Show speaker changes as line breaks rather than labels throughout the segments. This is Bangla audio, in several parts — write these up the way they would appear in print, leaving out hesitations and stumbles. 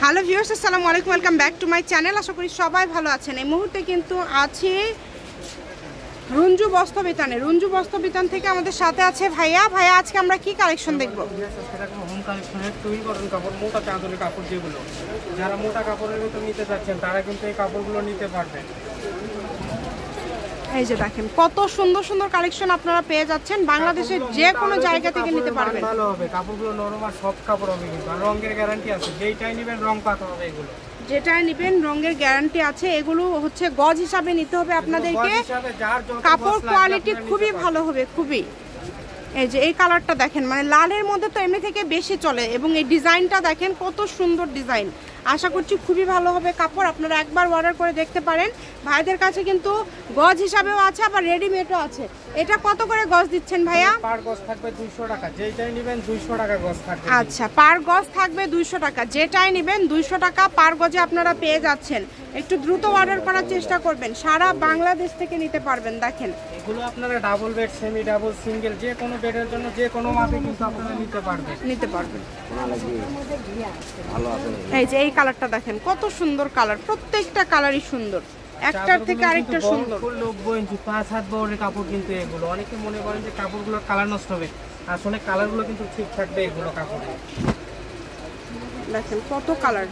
হ্যালো ভিউয়ার্স, আসসালামু আলাইকুম, welcome back to my channel. আশা করি সবাই ভালো আছেন। এই মুহূর্তে কিন্তু আছি রঞ্জু বস্ত্রবিতানে। রঞ্জু বস্ত্রবিতান থেকে আমাদের সাথে আছে ভাইয়া। ভাইয়া, আজকে আমরা কি কালেকশন দেখবো?
হোম কালেকশনের তৈরি কটন কাপড়, মোটা চাদরের কাপড়, যেগুলো যারা মোটা কাপড়ের ভিতর নিতে চাচ্ছেন তারা কিন্তু এই কাপড়গুলো নিতে পারবেন।
এই যে দেখেন কত সুন্দর সুন্দর কালেকশন আপনারা পেয়ে যাচ্ছেন। বাংলাদেশের যে কোনো জায়গা থেকে নিতে পারবেন।
ভালো হবে, কাপড়গুলো নরম আর সফট কাপড় হবে, কিন্তু আর রঙের গ্যারান্টি আছে। যেইটাই নেবেন রং পাতা হবে, এগুলো
যেটাই নেবেন রঙের গ্যারান্টি আছে। এগুলো হচ্ছে গজ হিসাবে নিতে হবে আপনাদেরকে। কাপড় কোয়ালিটি খুবই ভালো হবে, খুবই। এই যে এই কালারটা দেখেন, মানে লালের মধ্যে তো এমনি থেকে বেশি চলে, এবং এই ডিজাইনটা দেখেন কত সুন্দর ডিজাইন। আশা করছি খুবই ভালো হবে কাপড়। আপনারা একবার অর্ডার করে দেখতে পারেন। ভাইদের কাছে কিন্তু গজ হিসাবেও আছে, আবার রেডিমেডও আছে। এটা কত করে গজ দিচ্ছেন ভাইয়া?
পার গজ থাকবে 200 টাকা, যেটাই নেবেন 200 টাকা গজ থাকবে।
আচ্ছা, পার গজ থাকবে 200 টাকা, যেটাই নেবেন 200 টাকা পার গজে আপনারা পেয়ে যাচ্ছেন। একটু দ্রুত অর্ডার করার চেষ্টা করবেন, সারা বাংলাদেশ থেকে নিতে পারবেন। দেখেন
এগুলো আপনারা double bed, semi double, single, যে কোনো বেডের জন্য যে কোনো মাপে কিন্তু আপনারা নিতে পারবেন।
এই যে এই কালারটা দেখেন কত সুন্দর কালার, প্রত্যেকটা কালারই সুন্দর, একটার থেকে আরেকটা সুন্দর।
90 ইঞ্চি 5 হাত বড়ের কাপড় কিন্তু এগুলো। অনেকে মনে করেন যে কাপড়গুলোর কালার নষ্ট হবে, আসলে কালারগুলো কিন্তু ঠিক থাকবে এগুলো কাপড়।
দেখেন কত কালার,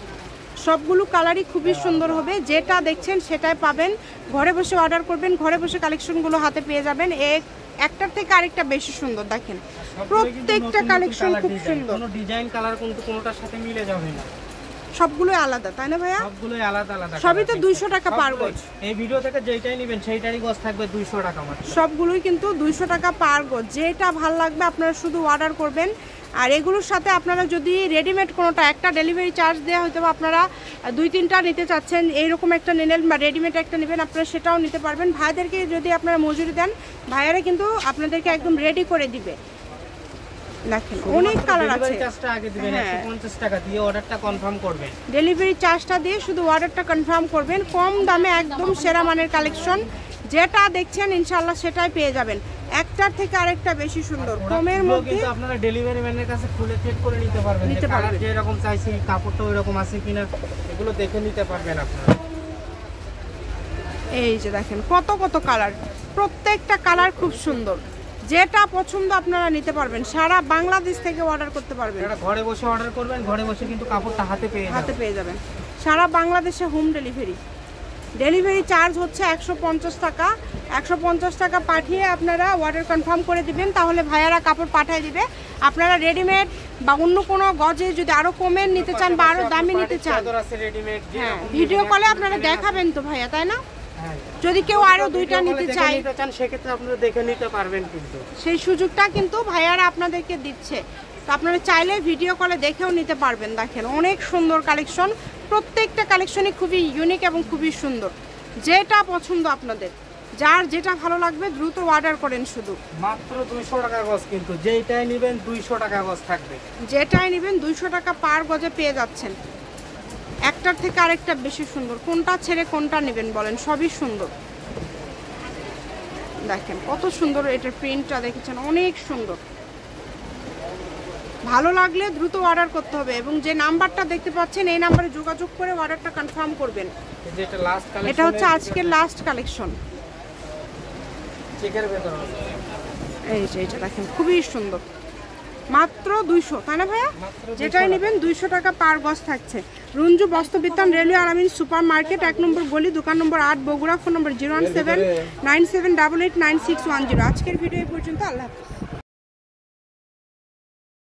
সবগুলো কালারই খুবই সুন্দর হবে। যেটা দেখছেন সেটাই পাবেন। ঘরে বসে অর্ডার করবেন, ঘরে বসে কালেকশনগুলো হাতে পেয়ে যাবেন। একটার থেকে আরেকটা বেশি সুন্দর। দেখেন প্রত্যেকটা কালেকশন খুব সুন্দর।
কোনো ডিজাইন কালার কিন্তু কোনোটার সাথে মিলে যাবে না,
সবগুলোই আলাদা, তাই না ভাইয়া?
সবগুলোই আলাদা আলাদা।
সবই তো 200 টাকা পার গজ।
এই ভিডিও থেকে যেটাই নেবেন সেইটারই গজ থাকবে 200 টাকা মাত্র।
সবগুলোই কিন্তু 200 টাকা পার গজ। যেটা ভালো লাগবে আপনারা শুধু অর্ডার করবেন। আর এগুলোর সাথে আপনারা যদি রেডিমেড কোনোটা, একটা ডেলিভারি চার্জ দেওয়া হয়তো বা আপনারা 2-3টা নিতে চাচ্ছেন, এইরকম একটা নিলেন বা রেডিমেড একটা নেবেন, আপনারা সেটাও নিতে পারবেন। ভাইদেরকে যদি আপনারা মজুরি দেন, ভাইয়ারা কিন্তু আপনাদেরকে একদম রেডি করে দিবে। দেখেন অনেক কালার আছে।
ডেলিভারি চার্জটা আগে দিবেন, 150 টাকা দিয়ে অর্ডারটা কনফার্ম করবেন।
ডেলিভারি চার্জটা দিয়ে শুধু অর্ডারটা কনফার্ম করবেন। কম দামে একদম সেরা মানের কালেকশন, যেটা দেখছেন ইনশাআল্লাহ সেটাই পেয়ে যাবেন। একটার থেকে আরেকটা বেশি সুন্দর, কমের মধ্যে।
কিন্তু আপনারা ডেলিভারি ম্যানের কাছে খুলে চেক করে নিতে পারবেন, যে কালার যে এরকম চাইছে কাপড়টা ওইরকম আছে কিনা, এগুলো দেখে নিতে পারবেন আপনারা।
এই যে দেখেন কত কত কালার, প্রত্যেকটা কালার খুব সুন্দর। যেটা পছন্দ আপনারা নিতে পারবেন। সারা বাংলাদেশ থেকে অর্ডার করতে পারবেন।
ঘরে বসে অর্ডার করবেন, ঘরে বসে কিন্তু কাপড়টা হাতে পেয়ে যাবেন।
সারা বাংলাদেশে হোম ডেলিভারি। ডেলিভারি চার্জ হচ্ছে 150 টাকা। 150 টাকা পাঠিয়ে আপনারা অর্ডার কনফার্ম করে দিবেন, তাহলে ভাইয়ারা কাপড় পাঠিয়ে দিবে। আপনারা রেডিমেড বা অন্য কোনো গজে যদি আরো কমের নিতে চান বা আরো দামি নিতে চান, হ্যাঁ, ভিডিও কলে আপনারা দেখাবেন তো ভাইয়া, তাই না? যদি কেউ আরো 2টা নিতে চান
সেক্ষেত্রে আপনারা দেখে নিতে পারবেন, কিন্তু
সেই সুযোগটা কিন্তু ভাইয়ারা আপনাদেরকে দিচ্ছে। তো আপনারা চাইলে ভিডিও কলে দেখেও নিতে পারবেন। দেখেন অনেক সুন্দর কালেকশন, প্রত্যেকটা কালেকশনই খুবই ইউনিক এবং খুবই সুন্দর। যেটা পছন্দ আপনাদের, যার যেটা ভালো লাগবে দ্রুত অর্ডার করেন। শুধু
মাত্র 200 টাকা গজ, কিন্তু যেটাই নেবেন 200 টাকা গজ থাকবে।
যেটাই নেবেন 200 টাকা পার গজে পেয়ে যাচ্ছেন। একটার থেকে আরেকটা বেশি সুন্দর। কোনটা ছেড়ে কোনটা নেবেন বলেন, সবই সুন্দর। দেখেন কত সুন্দর, এটার প্রিন্টটা দেখেছেন অনেক সুন্দর। ভালো লাগলে দ্রুত অর্ডার করতে হবে, এবং যে নাম্বারটা দেখতে পাচ্ছেন এই নাম্বারে যোগাযোগ করে অর্ডারটা কনফার্ম করবেন। এটা হচ্ছে আজকের লাস্ট কালেকশন। এই যে এটা দেখেন খুবই সুন্দর, মাত্র 200, তাই না ভাইয়া? যেটাই নেবেন 200 টাকা পার গজ থাকছে। রঞ্জু বস্ত্রবিতান, রেলওয়ে আলামিন সুপার মার্কেট, 1 নম্বর গলি, দোকান নম্বর 8, বগুড়া। ফোন নম্বর 01797889610। আজকের ভিডিও এই পর্যন্ত। আল্লাহ হাফেজ।